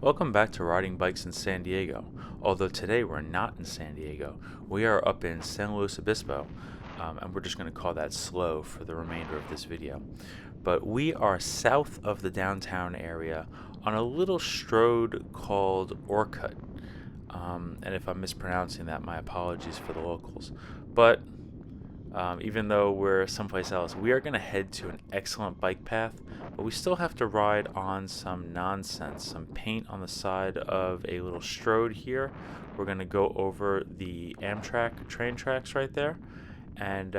Welcome back to Riding Bikes in San Diego. Although today we're not in San Diego, we are up in San Luis Obispo, and we're just going to call that SLO for the remainder of this video. But we are south of the downtown area on a little strode called Orcutt. And if I'm mispronouncing that, my apologies for the locals. But even though we're someplace else, we are going to head to an excellent bike path, but we still have to ride on some nonsense, some paint on the side of a little strode here. We're going to go over the Amtrak train tracks right there, and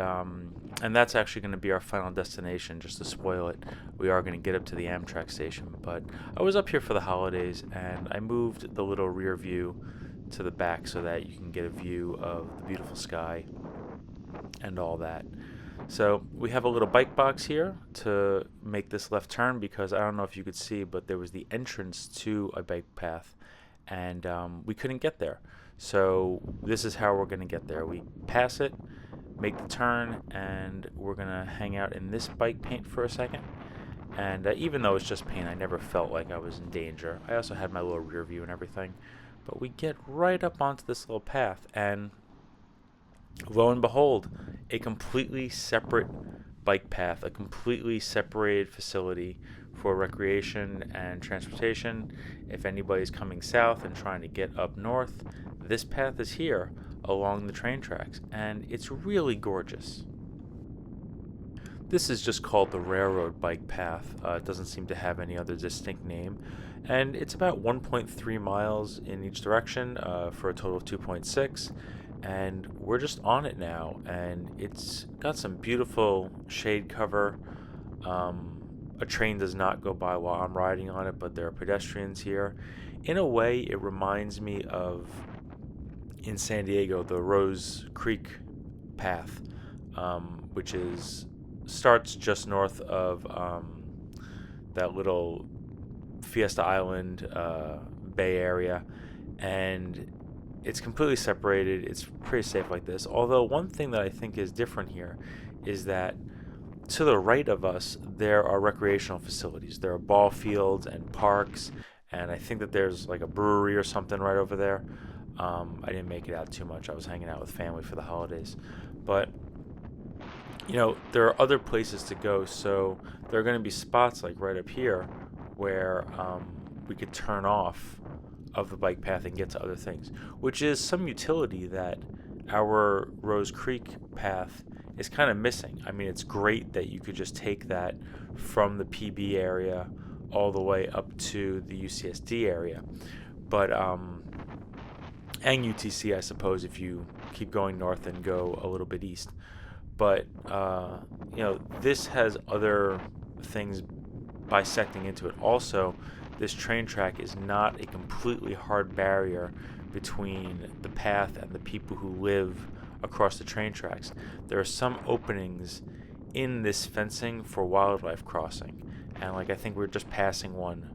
that's actually going to be our final destination. Just to spoil it, we are going to get up to the Amtrak station, but I was up here for the holidays, and I moved the little rear view to the back so that you can get a view of the beautiful sky and all that. So we have a little bike box here to make this left turn, because I don't know if you could see, but there was the entrance to a bike path, and we couldn't get there. So this is how we're going to get there. We pass it, make the turn, and we're going to hang out in this bike paint for a second. And even though it's just paint, I never felt like I was in danger. I also had my little rear view and everything. But we get right up onto this little path, and lo and behold, a completely separate bike path, a completely separated facility for recreation and transportation. If anybody's coming south and trying to get up north, this path is here along the train tracks, and it's really gorgeous. This is just called the railroad bike path. It doesn't seem to have any other distinct name, and it's about 1.3 miles in each direction for a total of 2.6. And we're just on it now, and it's got some beautiful shade cover. A train does not go by while I'm riding on it, but there are pedestrians here. In a way, it reminds me of, in San Diego, the Rose Creek path, which starts just north of that little Fiesta Island Bay Area, and it's completely separated. It's pretty safe like this. Although one thing that I think is different here is that to the right of us, there are recreational facilities. There are ball fields and parks, and I think that there's like a brewery or something right over there. I didn't make it out too much. I was hanging out with family for the holidays. But, there are other places to go. So there are going to be spots like right up here where we could turn off of the bike path and get to other things, which is some utility that our Rose Creek path is kind of missing. I mean, it's great that you could just take that from the PB area all the way up to the UCSD area, but and UTC, I suppose, if you keep going north and go a little bit east. But this has other things bisecting into it. Also, this train track is not a completely hard barrier between the path and the people who live across the train tracks. There are some openings in this fencing for wildlife crossing, and I think we're just passing one.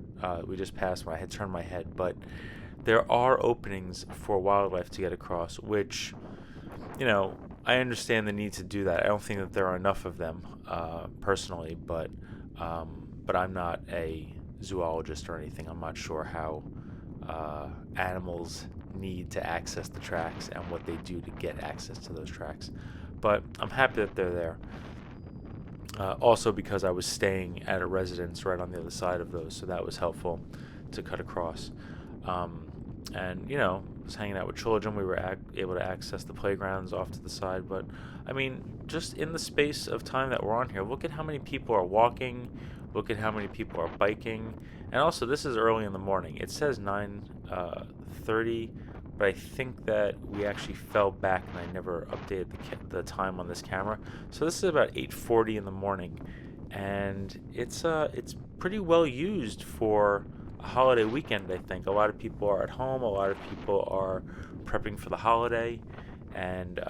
We just passed when I had turned my head, but there are openings for wildlife to get across, which, I understand the need to do that. I don't think that there are enough of them personally, but I'm not a zoologist or anything. I'm not sure how animals need to access the tracks and what they do to get access to those tracks, but I'm happy that they're there. Also because I was staying at a residence right on the other side of those, so that was helpful to cut across. And was hanging out with children. We were able to access the playgrounds off to the side, but I mean, just in the space of time that we're on here, look at how many people are walking. Look at how many people are biking. And also, this is early in the morning. It says 9:30, but I think that we actually fell back and I never updated the time on this camera. So this is about 8:40 in the morning, and it's pretty well used for a holiday weekend. I think a lot of people are at home. A lot of people are prepping for the holiday, and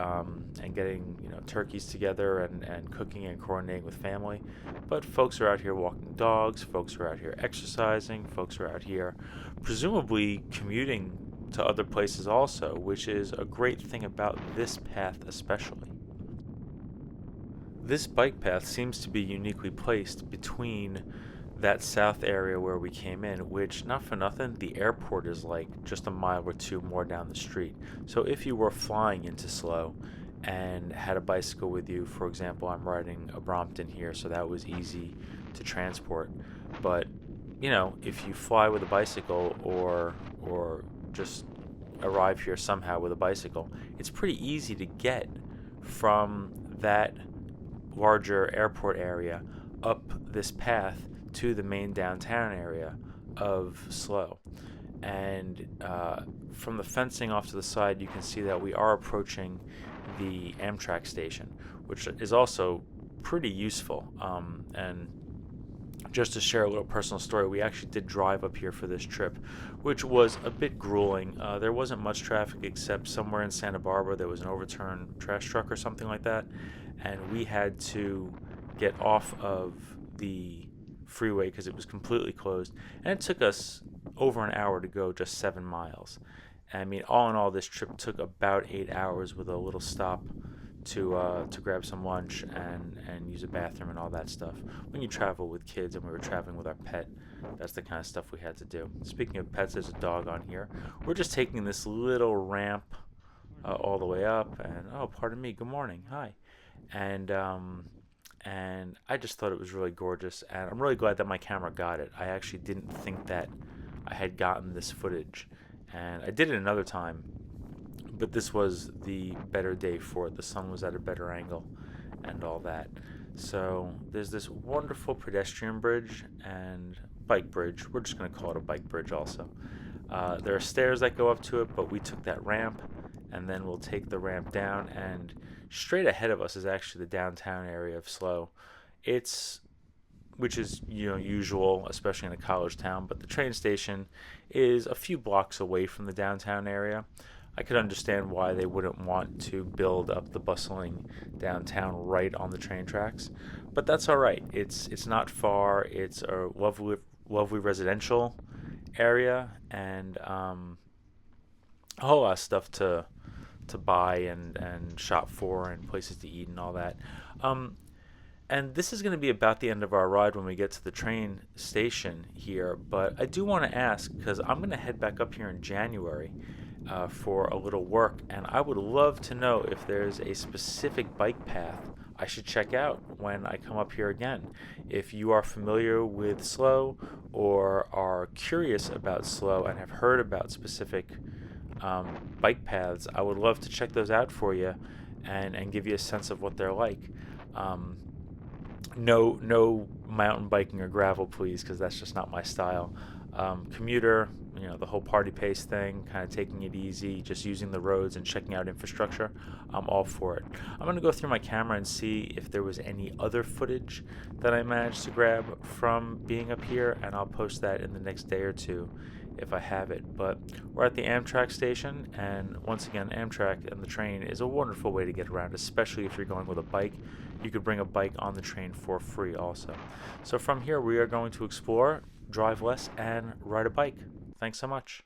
getting turkeys together and cooking and coordinating with family. But folks are out here walking dogs, folks are out here exercising, folks are out here presumably commuting to other places also, which is a great thing about this path especially. This bike path seems to be uniquely placed between that south area where we came in, which, not for nothing, the airport is like just a mile or two more down the street. So if you were flying into SLO and had a bicycle with you, for example, I'm riding a Brompton here, so that was easy to transport. But if you fly with a bicycle or just arrive here somehow with a bicycle, it's pretty easy to get from that larger airport area up this path to the main downtown area of SLO. And from the fencing off to the side, you can see that we are approaching the Amtrak station, which is also pretty useful. And just to share a little personal story, we actually did drive up here for this trip, which was a bit grueling. There wasn't much traffic except somewhere in Santa Barbara there was an overturned trash truck or something like that, and we had to get off of the freeway because it was completely closed, and it took us over an hour to go just 7 miles. I mean, all in all, this trip took about 8 hours with a little stop to grab some lunch and use a bathroom and all that stuff. When you travel with kids, and we were traveling with our pet, that's the kind of stuff we had to do. Speaking of pets, there's a dog on here. We're just taking this little ramp all the way up, and oh, pardon me, good morning, hi, and I just thought it was really gorgeous, and I'm really glad that my camera got it. I actually didn't think that I had gotten this footage, and I did it another time, but this was the better day for it. The sun was at a better angle and all that. So there's this wonderful pedestrian bridge and bike bridge. We're just going to call it a bike bridge also. There are stairs that go up to it, but we took that ramp, and then we'll take the ramp down, and straight ahead of us is actually the downtown area of SLO. Which is usual, especially in a college town, but the train station is a few blocks away from the downtown area. I could understand why they wouldn't want to build up the bustling downtown right on the train tracks, but that's all right. It's not far. It's a lovely residential area, and a whole lot of stuff to buy and shop for, and places to eat and all that. And this is going to be about the end of our ride when we get to the train station here, but I do want to ask, because I'm going to head back up here in January for a little work, and I would love to know if there's a specific bike path I should check out when I come up here again. If you are familiar with SLO or are curious about SLO and have heard about specific bike paths, I would love to check those out for you and give you a sense of what they're like. No mountain biking or gravel, please, because that's just not my style. Commuter, the whole party pace thing, kind of taking it easy, just using the roads and checking out infrastructure, I'm all for it. I'm going to go through my camera and see if there was any other footage that I managed to grab from being up here, and I'll post that in the next day or two if I have it. But we're at the Amtrak station, and once again, Amtrak and the train is a wonderful way to get around, especially if you're going with a bike. You could bring a bike on the train for free also. So from here, we are going to explore, drive less, and ride a bike. Thanks so much.